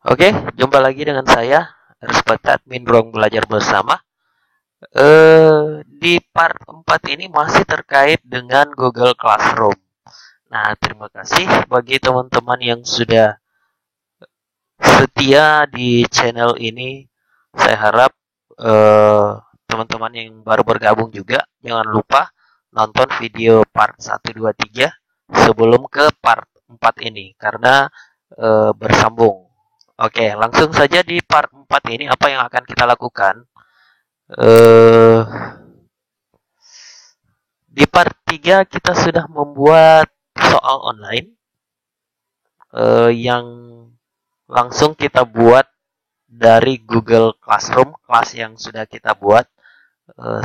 Oke, jumpa lagi dengan saya, Respect Admin Ruang Belajar Bersama. Di part 4 ini masih terkait dengan Google Classroom. Nah, terima kasih bagi teman-teman yang sudah setia di channel ini. Saya harap teman-teman yang baru bergabung juga jangan lupa nonton video part 1, 2, 3 sebelum ke part 4 ini karena bersambung. Oke, langsung saja di part 4 ini apa yang akan kita lakukan? Eh di part 3 kita sudah membuat soal online yang langsung kita buat dari Google Classroom, kelas yang sudah kita buat.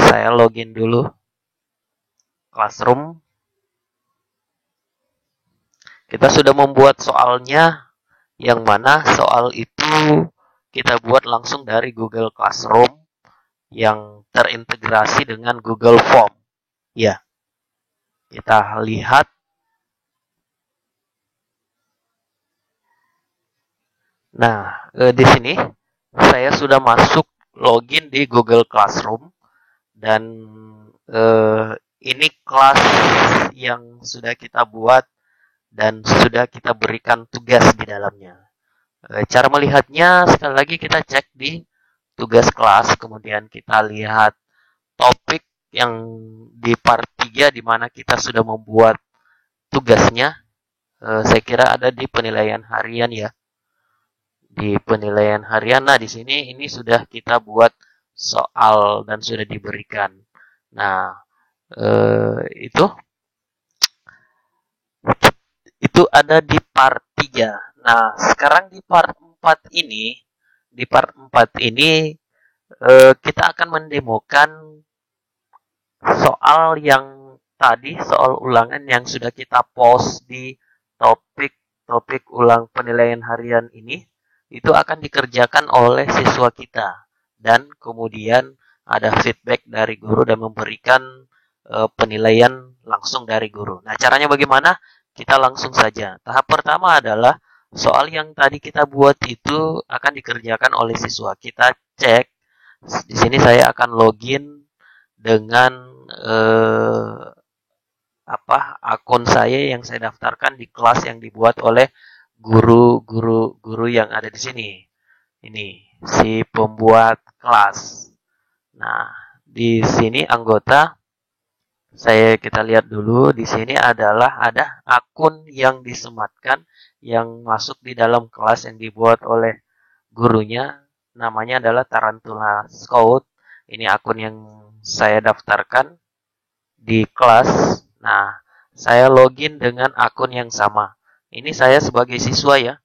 Saya login dulu Classroom. Kita sudah membuat soalnya, yang mana soal itu kita buat langsung dari Google Classroom yang terintegrasi dengan Google Form. Ya, kita lihat. Nah, di sini saya sudah masuk login di Google Classroom dan eh, ini kelas yang sudah kita buat dan sudah kita berikan tugas di dalamnya. Cara melihatnya sekali lagi kita cek di tugas kelas, kemudian kita lihat topik yang di part 3 di mana kita sudah membuat tugasnya. Saya kira ada di penilaian harian ya. Di penilaian harian, nah di sini ini sudah kita buat soal dan sudah diberikan. Nah, itu ada di part 3. Nah, sekarang di part 4 ini, kita akan mendemokan soal yang tadi, soal ulangan yang sudah kita post di topik ulang penilaian harian ini, itu akan dikerjakan oleh siswa kita. Dan kemudian ada feedback dari guru dan memberikan penilaian langsung dari guru. Nah, caranya bagaimana? Kita langsung saja. Tahap pertama adalah soal yang tadi kita buat itu akan dikerjakan oleh siswa. Kita cek. Di sini saya akan login dengan eh, akun saya yang saya daftarkan di kelas yang dibuat oleh guru yang ada di sini. Ini si pembuat kelas. Nah, di sini anggota kita lihat dulu di sini adalah ada akun yang disematkan yang masuk di dalam kelas yang dibuat oleh gurunya, namanya adalah Tarantula Scout. Ini akun yang saya daftarkan di kelas. Nah, saya login dengan akun yang sama. Ini saya sebagai siswa ya.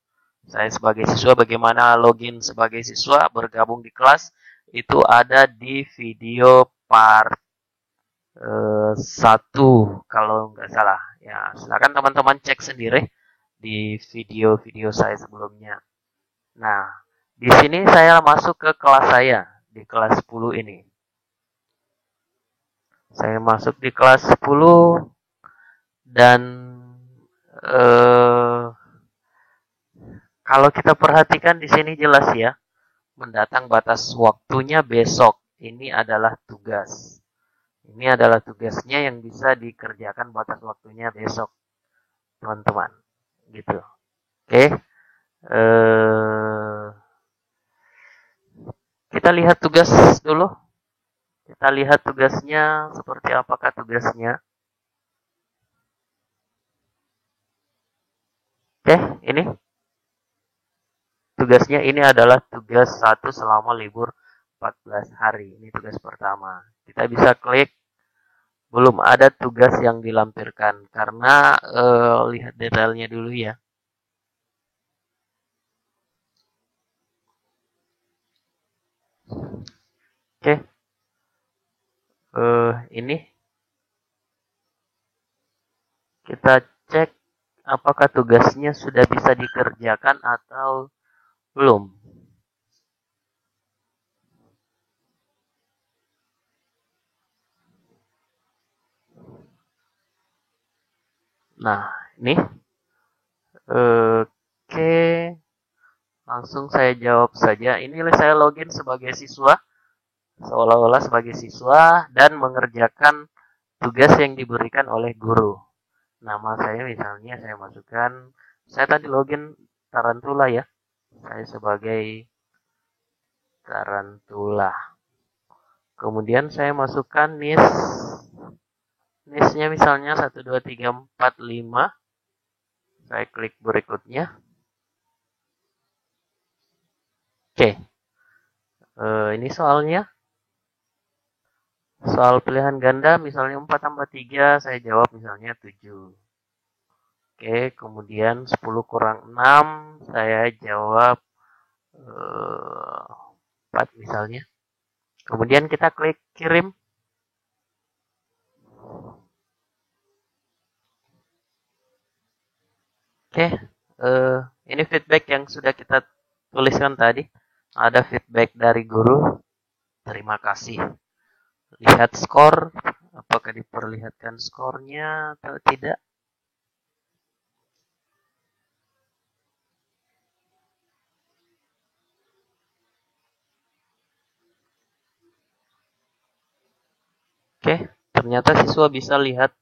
Saya sebagai siswa, bagaimana login sebagai siswa bergabung di kelas itu ada di video part 1 kalau nggak salah. Ya, silakan teman-teman cek sendiri di video-video saya sebelumnya. Nah, di sini saya masuk ke kelas saya di kelas 10 ini. Saya masuk di kelas 10 dan eh, kalau kita perhatikan di sini jelas ya, mendatang batas waktunya besok. Ini adalah tugas. Ini adalah tugasnya yang bisa dikerjakan batas waktunya besok, teman-teman. Gitu. Oke. Eh, kita lihat tugas dulu. Kita lihat tugasnya seperti apakah tugasnya. Oke, ini tugasnya ini adalah tugas 1 selama libur 14 hari. Ini tugas pertama. Kita bisa klik, belum ada tugas yang dilampirkan karena lihat detailnya dulu ya. Oke, ini kita cek apakah tugasnya sudah bisa dikerjakan atau belum. Nah, ini oke, Langsung saya jawab saja. Ini saya login sebagai siswa, seolah-olah sebagai siswa dan mengerjakan tugas yang diberikan oleh guru. Nama saya misalnya saya masukkan, saya tadi login Tarantula ya. Saya sebagai Tarantula. Kemudian saya masukkan NIS-nya misalnya 1 2 3 4 5. Saya klik berikutnya. Oke. Ini soalnya. Soal pilihan ganda misalnya 4 tambah 3, saya jawab misalnya 7. Oke, kemudian 10 kurang 6, saya jawab 4 misalnya. Kemudian kita klik kirim. Oke, ini feedback yang sudah kita tuliskan tadi. Ada feedback dari guru. Terima kasih. Lihat skor, apakah diperlihatkan skornya atau tidak? Oke, ternyata siswa bisa lihat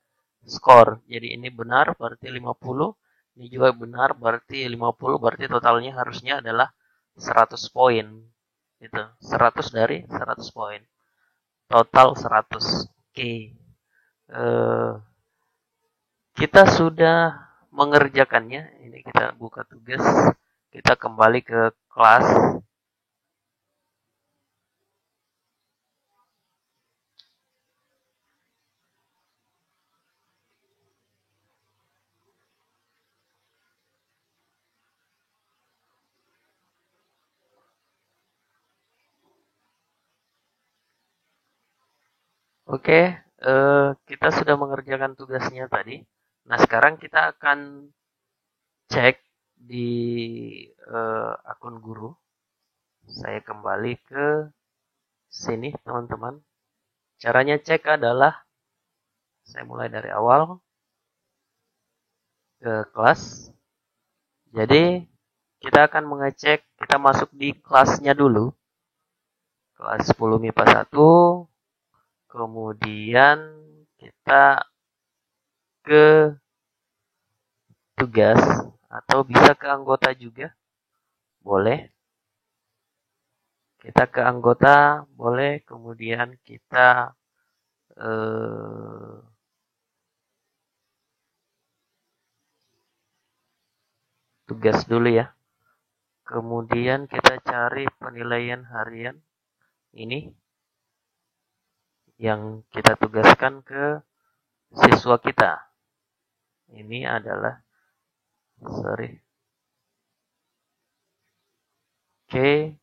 skor. Jadi ini benar berarti 50, ini juga benar berarti 50, berarti totalnya harusnya adalah 100 poin. Itu, 100 dari 100 poin. Total 100. Oke. Kita sudah mengerjakannya. Ini kita buka tugas. Kita kembali ke kelas. Oke, kita sudah mengerjakan tugasnya tadi. Nah, sekarang kita akan cek di akun guru. Saya kembali ke sini, teman-teman. Caranya cek adalah, saya mulai dari awal ke kelas. Jadi, kita akan mengecek, kita masuk di kelasnya dulu. Kelas 10 MIPA 1, kemudian kita ke tugas, atau bisa ke anggota juga, boleh. Kita ke anggota, boleh. Kemudian kita tugas dulu ya. Kemudian kita cari penilaian harian ini yang kita tugaskan ke siswa kita. Ini adalah Oke.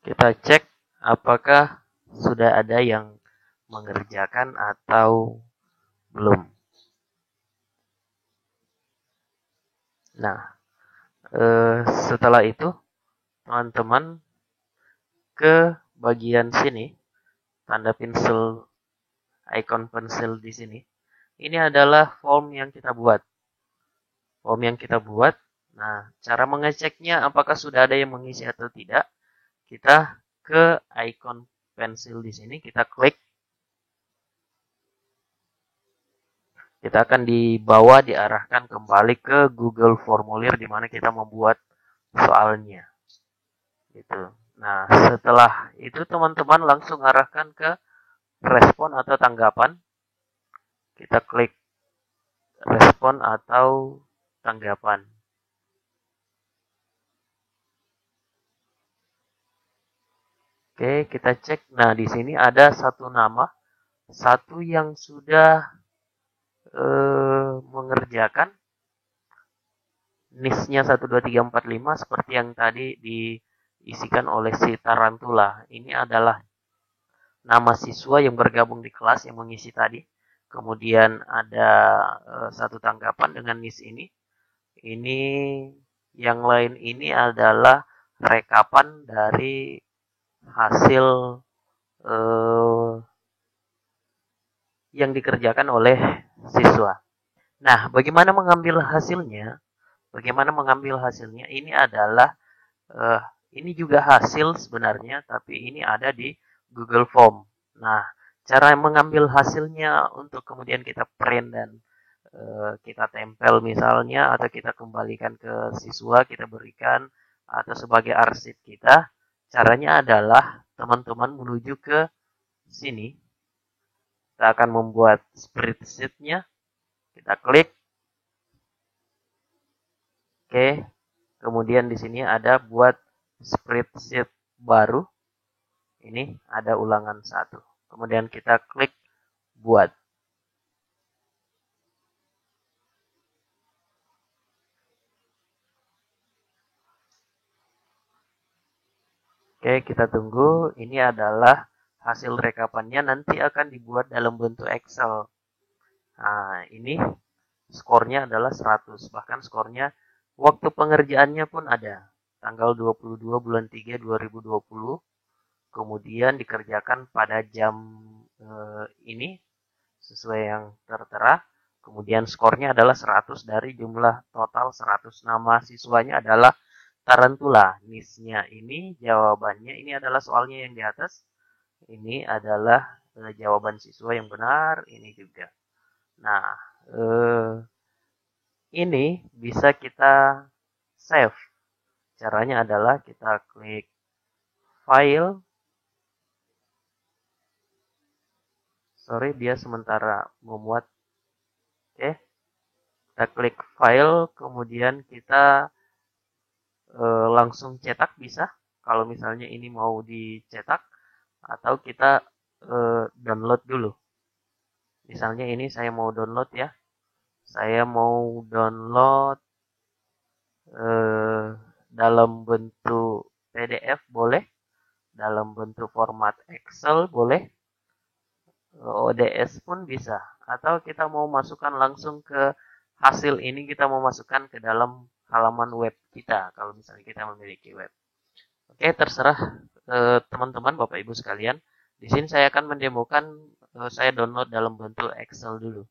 Kita cek apakah sudah ada yang mengerjakan atau belum. Nah, setelah itu teman-teman ke bagian sini, tanda pensil, icon pensil di sini. Ini adalah form yang kita buat. Nah, cara mengeceknya apakah sudah ada yang mengisi atau tidak. Kita ke icon pensil di sini, kita klik. Kita akan diarahkan kembali ke Google Formulir di mana kita membuat soalnya. Gitu. Nah, setelah itu teman-teman langsung arahkan ke respon atau tanggapan. Kita klik respon atau tanggapan. Oke, kita cek. Nah, di sini ada satu nama, satu yang sudah mengerjakan NIS-nya 1 2 3 4 5 seperti yang tadi diisikan oleh si Tarantula. Ini adalah nama siswa yang bergabung di kelas yang mengisi tadi. Kemudian ada satu tanggapan dengan NIS ini. Ini yang lain ini adalah rekapan dari hasil yang dikerjakan oleh siswa. Nah, bagaimana mengambil hasilnya? Bagaimana mengambil hasilnya? Ini adalah eh, ini juga hasil sebenarnya, tapi ini ada di Google Form. Nah, cara mengambil hasilnya untuk kemudian kita print dan kita tempel misalnya, atau kita kembalikan ke siswa, kita berikan atau sebagai arsip kita. Caranya adalah teman-teman menuju ke sini. Kita akan membuat spreadsheet-nya. Kita klik. Oke. Kemudian di sini ada buat spreadsheet baru. Ini ada ulangan 1. Kemudian kita klik buat. Oke, kita tunggu. Ini adalah hasil rekapannya, nanti akan dibuat dalam bentuk Excel. Nah, ini skornya adalah 100. Bahkan skornya waktu pengerjaannya pun ada. Tanggal 22 bulan 3 2020. Kemudian dikerjakan pada jam ini sesuai yang tertera. Kemudian skornya adalah 100 dari jumlah total 100. Nama siswanya adalah Tarantula. Nisnya ini, jawabannya ini adalah soalnya yang di atas. Ini adalah jawaban siswa yang benar. Ini juga. Nah, ini bisa kita save. Caranya adalah kita klik file. Sorry, dia sementara memuat. Oke. Kita klik file, kemudian kita langsung cetak bisa. Kalau misalnya ini mau dicetak, atau kita download dulu. Misalnya ini saya mau download ya. Saya mau download dalam bentuk PDF boleh, dalam bentuk format Excel boleh, ODS pun bisa. Atau kita mau masukkan langsung ke hasil ini, kita mau masukkan ke dalam halaman web kita, kalau misalnya kita memiliki web. Oke, terserah teman-teman, Bapak Ibu sekalian. Di sini saya akan mendemokan saya download dalam bentuk Excel dulu.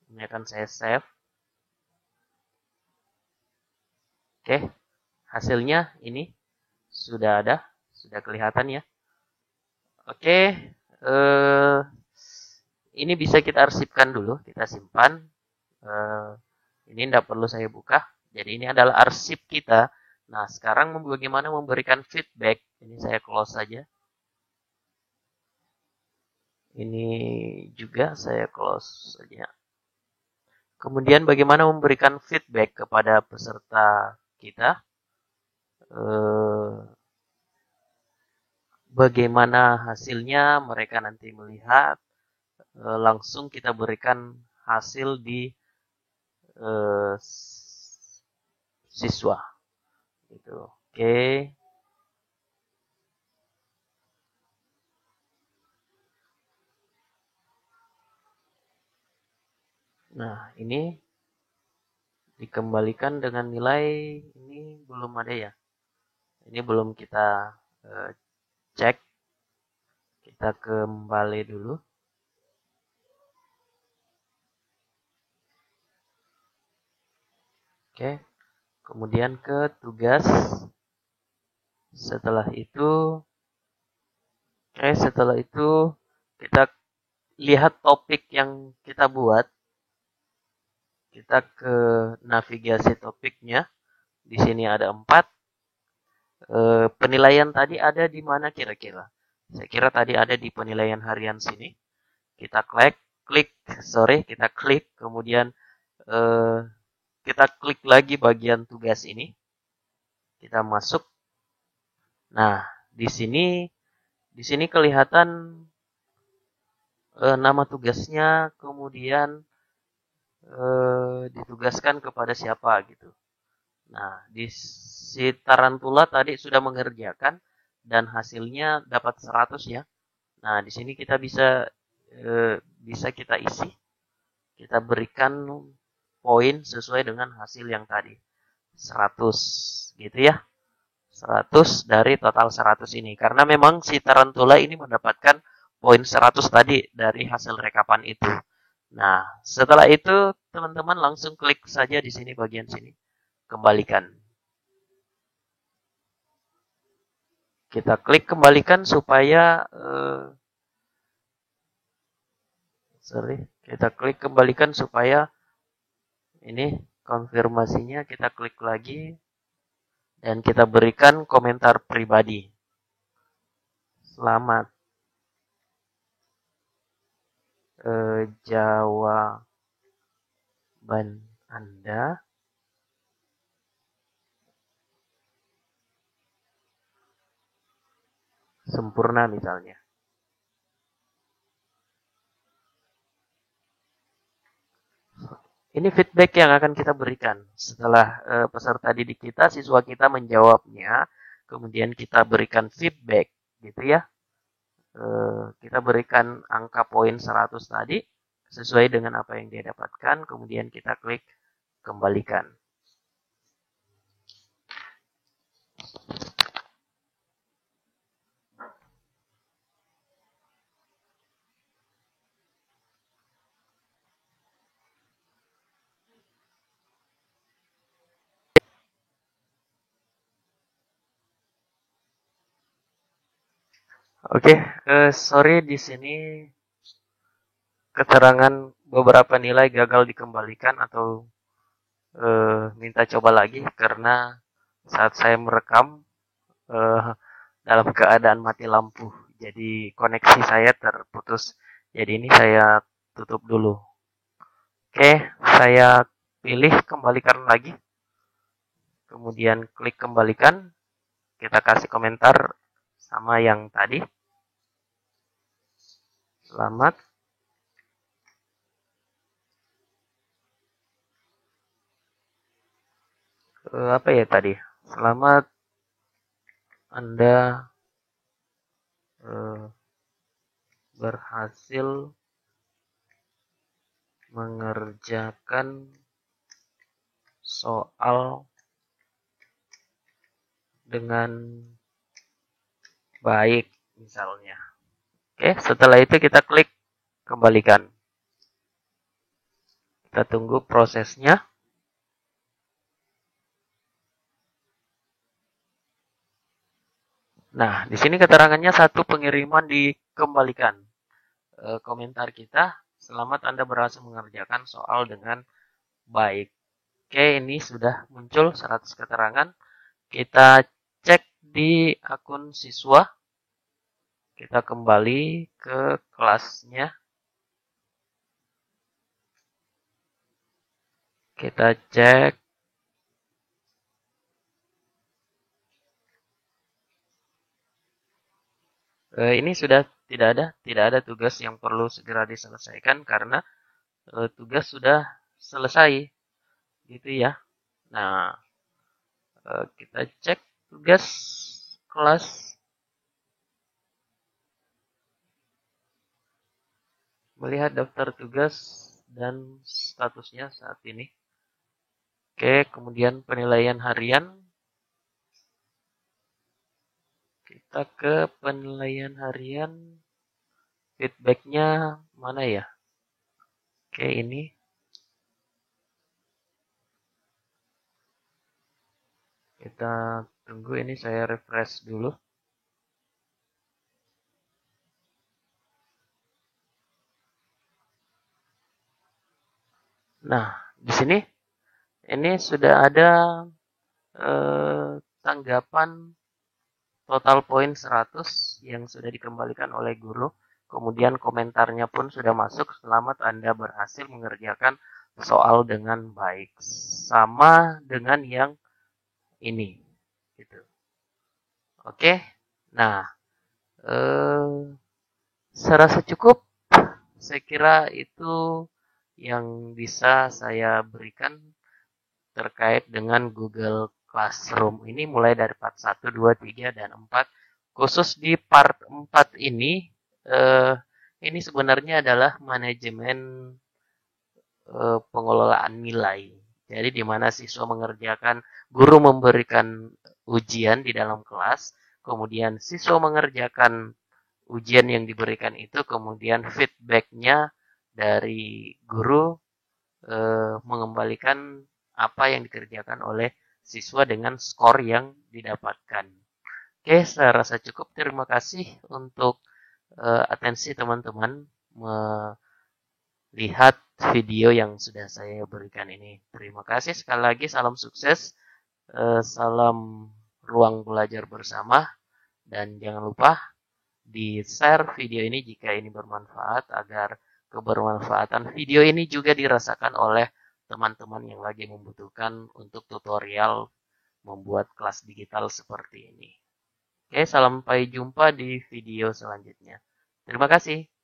Ini akan saya save. Oke, hasilnya ini sudah ada, sudah kelihatan ya. Oke, ini bisa kita arsipkan dulu, kita simpan. Ini tidak perlu saya buka. Jadi ini adalah arsip kita. Nah, sekarang bagaimana memberikan feedback? Ini saya close saja. Ini juga saya close saja. Kemudian bagaimana memberikan feedback kepada peserta kita? Bagaimana hasilnya mereka nanti melihat? Langsung kita berikan hasil di siswa. Gitu. Oke. Nah, ini dikembalikan dengan nilai ini belum ada ya. Ini belum kita cek. Kita kembali dulu. Oke. Kemudian ke tugas. Setelah itu kita lihat topik yang kita buat. Kita ke navigasi topiknya. Di sini ada 4. Penilaian tadi ada di mana kira-kira? Saya kira tadi ada di penilaian harian sini. Kita kita klik, kemudian kita klik lagi bagian tugas ini. Kita masuk. Nah, di sini kelihatan nama tugasnya, kemudian ditugaskan kepada siapa gitu. Nah, si Tarantula tadi sudah mengerjakan dan hasilnya dapat 100 ya. Nah, di sini kita bisa kita isi. Kita berikan poin sesuai dengan hasil yang tadi. 100 gitu ya. 100 dari total 100 ini. Karena memang si Tarantula ini mendapatkan poin 100 tadi dari hasil rekapan itu. Nah, setelah itu teman-teman langsung klik saja di sini bagian sini, kembalikan. Kita klik kembalikan supaya kita klik kembalikan supaya ini konfirmasinya, kita klik lagi dan kita berikan komentar pribadi. Selamat jawaban Anda sempurna misalnya. Ini feedback yang akan kita berikan setelah peserta didik kita, siswa kita menjawabnya, kemudian kita berikan feedback, gitu ya. Kita berikan angka poin 100 tadi sesuai dengan apa yang dia dapatkan, kemudian kita klik kembalikan. Oke, sorry di sini keterangan beberapa nilai gagal dikembalikan atau minta coba lagi karena saat saya merekam dalam keadaan mati lampu, jadi koneksi saya terputus. Jadi ini saya tutup dulu. Oke, saya pilih kembalikan lagi, kemudian klik kembalikan, kita kasih komentar sama yang tadi. Selamat apa ya tadi? Selamat Anda berhasil mengerjakan soal dengan baik misalnya. Oke, setelah itu kita klik kembalikan. Kita tunggu prosesnya. Nah, di sini keterangannya satu pengiriman dikembalikan. Komentar kita, selamat Anda berhasil mengerjakan soal dengan baik. Oke, ini sudah muncul 100 keterangan. Kita cek di akun siswa. Kita kembali ke kelasnya. Kita cek. Ini sudah tidak ada tugas yang perlu segera diselesaikan karena tugas sudah selesai. Gitu ya. Nah, kita cek tugas kelas. Melihat daftar tugas dan statusnya saat ini. Oke, kemudian penilaian harian. Kita ke penilaian harian. Feedbacknya mana ya? Oke, ini. Kita tunggu, ini saya refresh dulu. Nah, di sini ini sudah ada tanggapan total poin 100 yang sudah dikembalikan oleh guru. Kemudian komentarnya pun sudah masuk. Selamat Anda berhasil mengerjakan soal dengan baik. Sama dengan yang ini. Gitu. Oke. Nah, serasa cukup. Saya kira itu yang bisa saya berikan terkait dengan Google Classroom ini mulai dari part 1, 2, 3, dan 4. Khusus di part 4 ini sebenarnya adalah manajemen pengelolaan nilai. Jadi di mana siswa mengerjakan, guru memberikan ujian di dalam kelas, kemudian siswa mengerjakan ujian yang diberikan itu, kemudian feedbacknya dari guru mengembalikan apa yang dikerjakan oleh siswa dengan skor yang didapatkan. Oke, saya rasa cukup. Terima kasih untuk atensi teman-teman melihat video yang sudah saya berikan ini. Terima kasih sekali lagi. Salam sukses, salam ruang belajar bersama, dan jangan lupa di-share video ini jika ini bermanfaat agar kebermanfaatan video ini juga dirasakan oleh teman-teman yang lagi membutuhkan untuk tutorial membuat kelas digital seperti ini. Oke, sampai jumpa di video selanjutnya. Terima kasih.